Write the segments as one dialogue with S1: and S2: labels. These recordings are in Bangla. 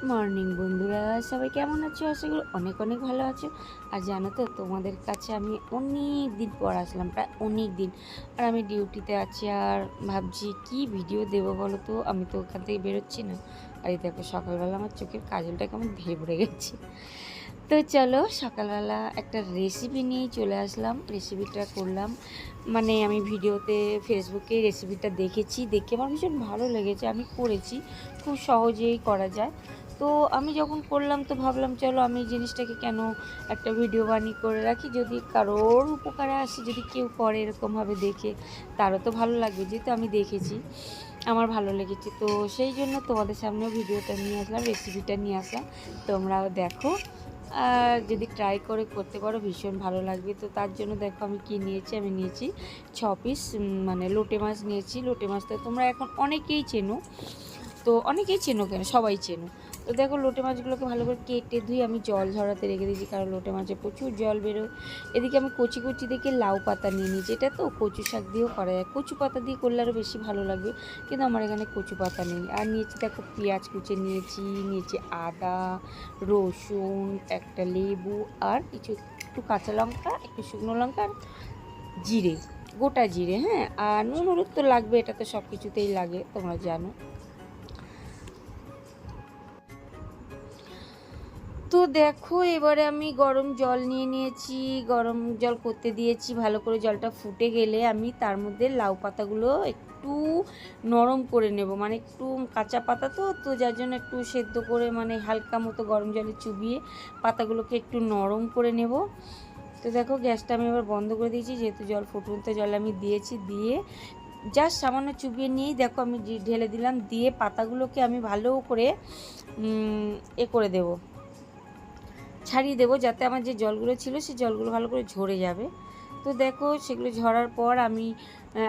S1: মর্নিং বন্ধুরা, সবাই কেমন আছো? আশা করি অনেক অনেক ভালো আছো। আর জানো তো, তোমাদের কাছে আমি অনেক দিন পর আসলাম, প্রায় অনেক দিন। আর আমি ডিউটিতে আছি আর ভাবছি কি ভিডিও দেবো বলো তো। আমি তো ওখান থেকে বেরোচ্ছি না। আর এই দেখো, সকালবেলা আমার চোখের কাজলটা কেমন ভেবড়ে গেছে। তো চলো, সকালবেলা একটা রেসিপি নিয়েই চলে আসলাম। রেসিপিটা করলাম, মানে আমি ভিডিওতে ফেসবুকে রেসিপিটা দেখেছি, দেখে আমার ভীষণ ভালো লেগেছে। আমি করেছি, খুব সহজেই করা যায়। তো আমি যখন করলাম তো ভাবলাম চলো আমি জিনিসটাকে কেন একটা ভিডিও বানিয়ে করে রাখি, যদি কারোর উপকারে আসে, যদি কেউ করে এরকমভাবে দেখে, তারও তো ভালো লাগবে। যেহেতু আমি দেখেছি, আমার ভালো লেগেছে, তো সেই জন্য তোমাদের সামনেও ভিডিওটা নিয়ে আসলাম, রেসিপিটা নিয়ে আসলাম। তোমরাও দেখো, আর যদি ট্রাই করে করতে পারো ভীষণ ভালো লাগবে। তো তার জন্য দেখো আমি কি নিয়েছি। আমি নিয়েছি 6 পিস মানে লোটে মাছ নিয়েছি। লোটে মাছটা তোমরা এখন অনেকেই চেনো, তো অনেকেই চেনো কেন, সবাই চেনো। তো দেখো, লোটে মাছগুলোকে ভালো করে কেটে ধুয়ে আমি জল ঝরাতে রেখে দিয়েছি, কারণ লোটে মাছে প্রচুর জল বেরোয়। এদিকে আমি কচি কচি দেখে লাউ পাতা নিয়ে নিয়েছি। এটা তো কচু শাক দিয়েও করা যায়, কচু পাতা দিয়ে করলে আরও বেশি ভালো লাগবে, কিন্তু আমার এখানে কচু পাতা নেই। আর নিয়েছি দেখো পেঁয়াজ কুচে নিয়েছি আদা, রসুন, একটা লেবু, আর একটু কাঁচা লঙ্কা, একটু শুকনো লঙ্কা, আর জিরে, গোটা জিরে। হ্যাঁ, আর নুন হলুদ তো লাগবে, এটা তো সব কিছুতেই লাগে, তোমরা জানো। তো দেখো, এবারে আমি গরম জল নিয়ে নিয়েছি, গরম জল করতে দিয়েছি। ভালো করে জলটা ফুটে গেলে আমি তার মধ্যে লাউ পাতাগুলো একটু নরম করে নেব, মানে একটু কাঁচা পাতা তো তো যার জন্য একটু সেদ্ধ করে, মানে হালকা মতো গরম জলে চুবিয়ে পাতাগুলোকে একটু নরম করে নেব। তো দেখো, গ্যাসটা আমি এবার বন্ধ করে দিয়েছি, যেহেতু জল ফুটন্ত জল আমি দিয়েছি। দিয়ে জাস্ট সামান্য চুবিয়ে নিয়েই দেখো আমি ঢেলে দিলাম। দিয়ে পাতাগুলোকে আমি ভালো করে করে দেবো, ছাড়িয়ে দেবো, যাতে আমার যে জলগুলো ছিল সেই জলগুলো ভালো করে ঝরে যাবে। তো দেখো, সেগুলো ঝরার পর আমি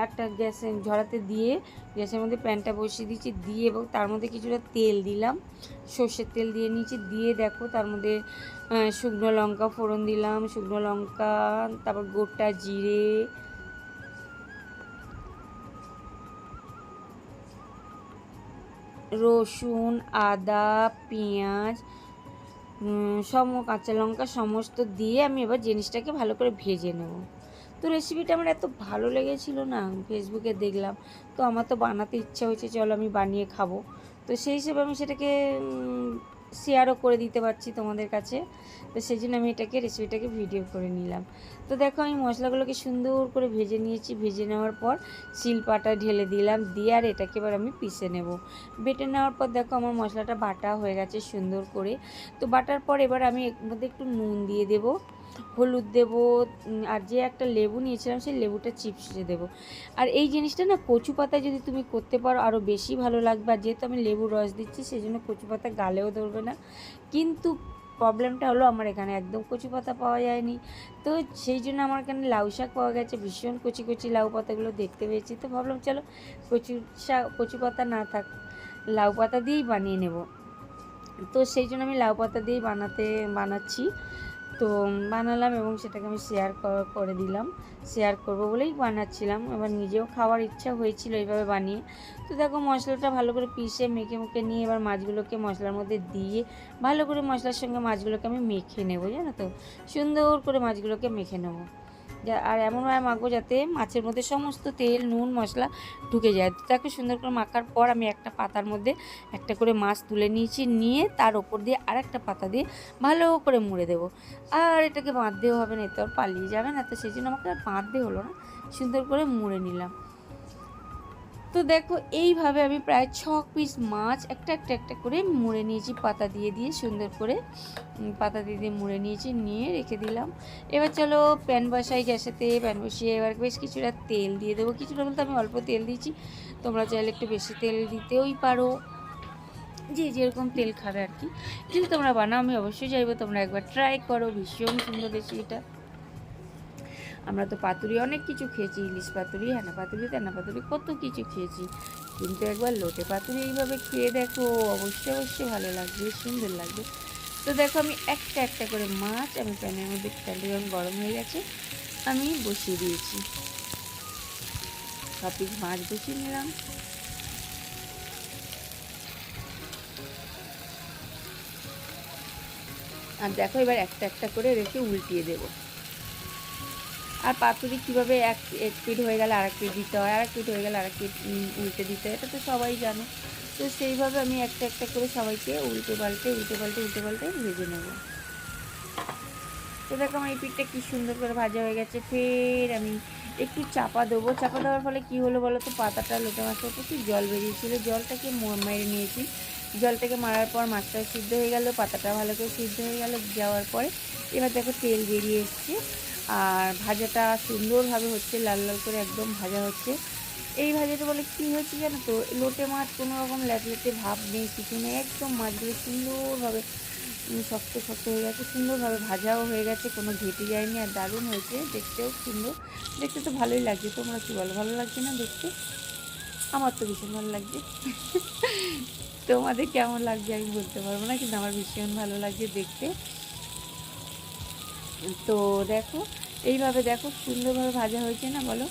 S1: একটা গ্যাসে ঝরাতে দিয়ে গ্যাসের মধ্যে প্যানটা বসিয়ে দিয়েছি, দিয়ে এবং তার মধ্যে কিছুটা তেল দিলাম, সর্ষের তেল দিয়ে নিয়েছি। দিয়ে দেখো, তার মধ্যে শুকনো লঙ্কা ফোড়ন দিলাম, শুকনো লঙ্কা, তারপর গোটা জিরে, রসুন, আদা, পেঁয়াজ, কাঁচা লঙ্কা সমস্ত দিয়ে আমি এবার জিনিসটাকে ভালো করে ভেজে নেব। তো রেসিপিটা আমার এত ভালো লেগেছিলো না, ফেসবুকে দেখলাম, তো আমার তো বানাতে ইচ্ছা হয়েছে, চলো আমি বানিয়ে খাবো। তো সেই হিসেবে আমি সেটাকে শেয়ারও করে দিতে পারছি তোমাদের কাছে। তো সেই জন্য আমি রেসিপিটাকে ভিডিও করে নিলাম। তো দেখো, আমি মশলাগুলোকে সুন্দর করে ভেজে নিয়েছি। ভেজে নেওয়ার পর শিলপাটা ঢেলে দিলাম, দিয়ে আর এটাকে এবার আমি পিষে নেব। বেটে নেওয়ার পর দেখো আমার মশলাটা বাটা হয়ে গেছে সুন্দর করে। তো বাটার পর এবার আমি এর মধ্যে একটু নুন দিয়ে দেবো, হলুদ দেবো, আর যে একটা লেবু নিয়েছিলাম সেই লেবুটা চিপসে দেবো। আর এই জিনিসটা না কচু পাতায় যদি তুমি করতে পারো আরও বেশি ভালো লাগবে। আর যেহেতু আমি লেবুর রস দিচ্ছি, সেই জন্য কচু পাতা গালেও ধরবে না। কিন্তু প্রবলেমটা হলো আমার এখানে একদম কচু পাতা পাওয়া যায়নি। তো সেই জন্য আমার এখানে লাউ শাক পাওয়া গেছে, ভীষণ কচি কচি লাউ পাতাগুলো দেখতে পেয়েছি। তো ভাবলাম চলো কচু পাতা না থাক, লাউ পাতা দিয়েই বানিয়ে নেব। তো সেই জন্য আমি লাউ পাতা দিয়েই বানাচ্ছি। তো বানালাম এবং সেটাকে আমি শেয়ার করে দিলাম। শেয়ার করব বলেই বানাচ্ছিলাম, এবার নিজেও খাওয়ার ইচ্ছা হয়েছিল এইভাবে বানিয়ে। তো দেখো, মশলাটা ভালো করে পিষে মেখে নিয়ে এবার মাছগুলোকে মশলার মধ্যে দিয়ে ভালো করে মশলার সঙ্গে মাছগুলোকে আমি মেখে নেবো, জানো তো, সুন্দর করে মাছগুলোকে মেখে নেবো। আর এমনভাবে মাখবো যাতে মাছের মধ্যে সমস্ত তেল নুন মশলা ঢুকে যায়। তাকে সুন্দর করে মাখার পর আমি একটা পাতার মধ্যে একটা করে মাছ তুলে নিয়েছি, নিয়ে তার ওপর দিয়ে আরেকটা পাতা দিয়ে ভালো করে মুড়ে দেবো। আর এটাকে বাঁধতেও হবে না, এতে আর পালিয়ে যাবে না, তো সেই জন্য আমাকে আর বাঁধতে হলো না, সুন্দর করে মুড়ে নিলাম। তো দেখো, এইভাবে আমি প্রায় 6 পিস মাছ একটা করে মুড়ে নিয়েছি, পাতা দিয়ে সুন্দর করে পাতা দিয়ে মুড়ে নিয়েছি, নিয়ে রেখে দিলাম। এবার চলো প্যান বসাই, গ্যাসেতে প্যান বসিয়ে এবার বেশ কিছুটা তেল দিয়ে দেবো। কিছুটা বলতে আমি অল্প তেল দিয়েছি, তোমরা চাইলে একটু বেশি তেল দিতেই পারো, যে যেরকম তেল খাবে আর কি। যদি তোমরা বানাও, আমি অবশ্যই চাইবো তোমরা একবার ট্রাই করো, ভীষণ সুন্দর রেসিপিটা। আমরা তো পাতুরি অনেক কিছু খেয়েছি, ইলিশ পাতুরি, হ্যানা পাতুরি, তেনা পাতুরি, কত কিছু খেয়েছি, কিন্তু একবার লোটে পাতুরি এইভাবে খেয়ে দেখো, অবশ্যই ভালো লাগবে, সুন্দর লাগবে। তো দেখো, আমি একটা করে মাছ আমি প্যানের মধ্যে, প্যানটা যখন গরম হয়ে গেছে আমি বসিয়ে দিয়েছি, 6 পিস মাছ বসিয়ে নিলাম। আর দেখো এবার একটা একটা করে রেখে উল্টিয়ে দেবো। আর পাতুরি কীভাবে এক পিঠ হয়ে গেলে আরেক পিঠ দিতে হয়, আরেক পিঠ হয়ে গেলে আরেক পিঠ উল্টে দিতে হয়, এটা তো সবাই জানো। তো সেইভাবে আমি একটা একটা করে সবাইকে উল্টে পাল্টে ভেজে নেব। তো দেখো আমার এই পিঠটা কী সুন্দর করে ভাজা হয়ে গেছে। ফের আমি একটু চাপা দেবো। চাপা দেওয়ার ফলে কী হলো বলো তো, পাতাটা লোটে মাছটা প্রচুর জল বেরিয়েছিলো, জলটাকে মেরে নিয়েছি। জলটাকে মারার পর মাছটাও সিদ্ধ হয়ে গেল, পাতাটা ভালো করে সিদ্ধ হয়ে গেল। যাওয়ার পরে এবার দেখো তেল বেরিয়ে এসছে আর ভাজাটা সুন্দরভাবে হচ্ছে, লাল লাল করে একদম ভাজা হচ্ছে। এই ভাজাটা বলে কী হয়েছে জানো তো, লোটে মাছ কোনো রকম ল্যাটলেটে ভাব নেই, কিছু নেই, একদম মাছগুলো সুন্দরভাবে শক্ত শক্ত হয়ে গেছে, সুন্দরভাবে ভাজাও হয়ে গেছে, কোনো ঘেটে যায়নি, আর দারুণ হয়েছে, দেখতেও সুন্দর। দেখতে তো ভালোই লাগছে, তোমরা কী বলো, ভালো লাগছে না দেখতে? আমার তো ভীষণ ভালো লাগছে। তোমাদের কেমন লাগছে আমি বলতে পারবো না, কিন্তু আমার ভীষণ ভালো লাগছে দেখতে। তো দেখো এইভাবে দেখো সুন্দরভাবে ভাজা হয়েছে না বলো।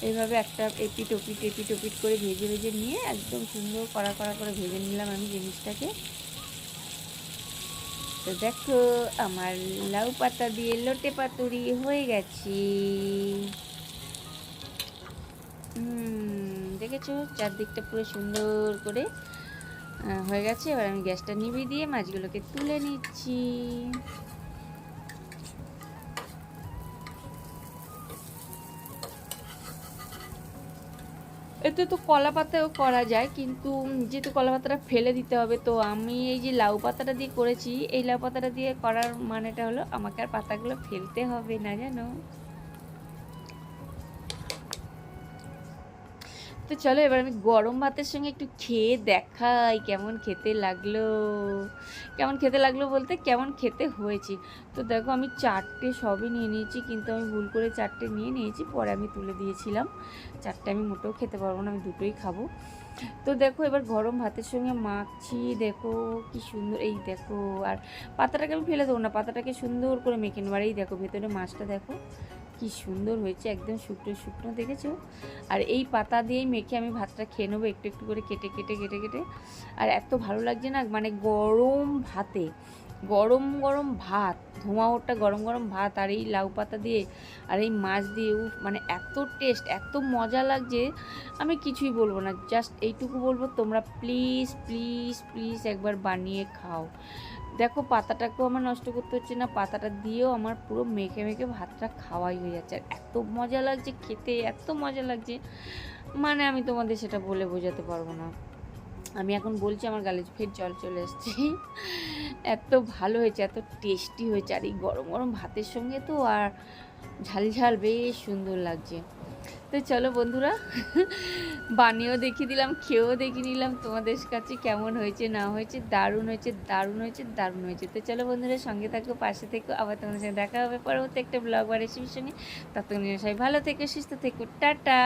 S1: এইভাবে একটা এপিট ওপিট করে ভেজে ভেজে নিয়ে একদম সুন্দর কড়া করে ভেজে নিলাম আমি জিনিসটাকে। তো দেখো আমার লাউ পাতা দিয়ে লোটে পাতুরি হয়ে গেছে। দেখেছো চারদিকটা পুরো সুন্দর করে হয়ে গেছে। এবার আমি গ্যাসটা নিভিয়ে দিয়ে মাছগুলোকে তুলে নিচ্ছি। এতে তো কলা পাতাও করা যায়, কিন্তু যেহেতু কলা পাতাটা ফেলে দিতে হবে, তো আমি এই যে লাউ পাতাটা দিয়ে করেছি, এই লাউ পাতাটা দিয়ে করার মানেটা হলো আমাকে আর পাতাগুলো ফেলতে হবে না, জানো। তো চলো এবার আমি গরম ভাতের সঙ্গে একটু খেয়ে দেখাই কেমন খেতে লাগলো। কেমন খেতে লাগলো বলতে কেমন খেতে হয়েছে। তো দেখো আমি চারটে সবই নিয়ে নিয়েছি, কিন্তু আমি ভুল করে চারটে নিয়ে নিয়েছি, পরে আমি তুলে দিয়েছিলাম। চারটে আমি মোটেও খেতে পারবো না, আমি দুটোই খাবো। তো দেখো এবার গরম ভাতের সঙ্গে মাখছি, দেখো কি সুন্দর, এই দেখো। আর পাতাটাকে আমি ফেলে দেবো না, পাতাটাকে সুন্দর করে মেখে নেবো। আর এই দেখো ভেতরে মাছটা দেখো কি সুন্দর হয়েছে, একদম শুকনো শুকনো, দেখেছো। আর এই পাতা দিয়েই মেখে আমি ভাতটা খেয়ে নেবো, একটু একটু করে কেটে কেটে কেটে কেটে। আর এত ভালো লাগছে না, মানে গরম ভাতে গরম গরম ভাত, ধোঁয়া ওঠা গরম গরম ভাত আর এই লাউ পাতা দিয়ে আর এই মাছ দিয়ে, মানে এত টেস্ট, এত মজা লাগছে, আমি কিছুই বলবো না। জাস্ট এইটুকু বলবো, তোমরা প্লিজ প্লিজ প্লিজ একবার বানিয়ে খাও। দেখো পাতাটাকেও আমার নষ্ট করতে হচ্ছে না, পাতাটা দিয়েও আমার পুরো মেখে মেখে ভাতটা খাওয়াই হয়ে যাচ্ছে। আর এত মজা লাগছে খেতে, এত মজা লাগছে, মানে আমি তোমাদের সেটা বলে বোঝাতে পারবো না। আমি এখন বলছি আমার গালে ফের জল চলে এসছে। এত ভালো হয়েছে, এত টেস্টি হয়েছে, আর এই গরম গরম ভাতের সঙ্গে তো আর ঝাল ঝাল বেশ সুন্দর লাগছে। তো চলো বন্ধুরা, বানিয়েও দেখিয়ে দিলাম, খেয়েও দেখিয়ে নিলাম তোমাদের কাছে কেমন হয়েছে না হয়েছে। দারুণ হয়েছে, দারুণ হয়েছে, দারুণ হয়েছে। তো চলো বন্ধুরা, সঙ্গে থাকো, পাশে থেকো, আবার তোমাদের সঙ্গে দেখা হবে পরবর্তী একটা ব্লগ বা রেসিপির সঙ্গে। ততক্ষণ সবাই ভালো থেকো, সুস্থ থেকো, টাটা।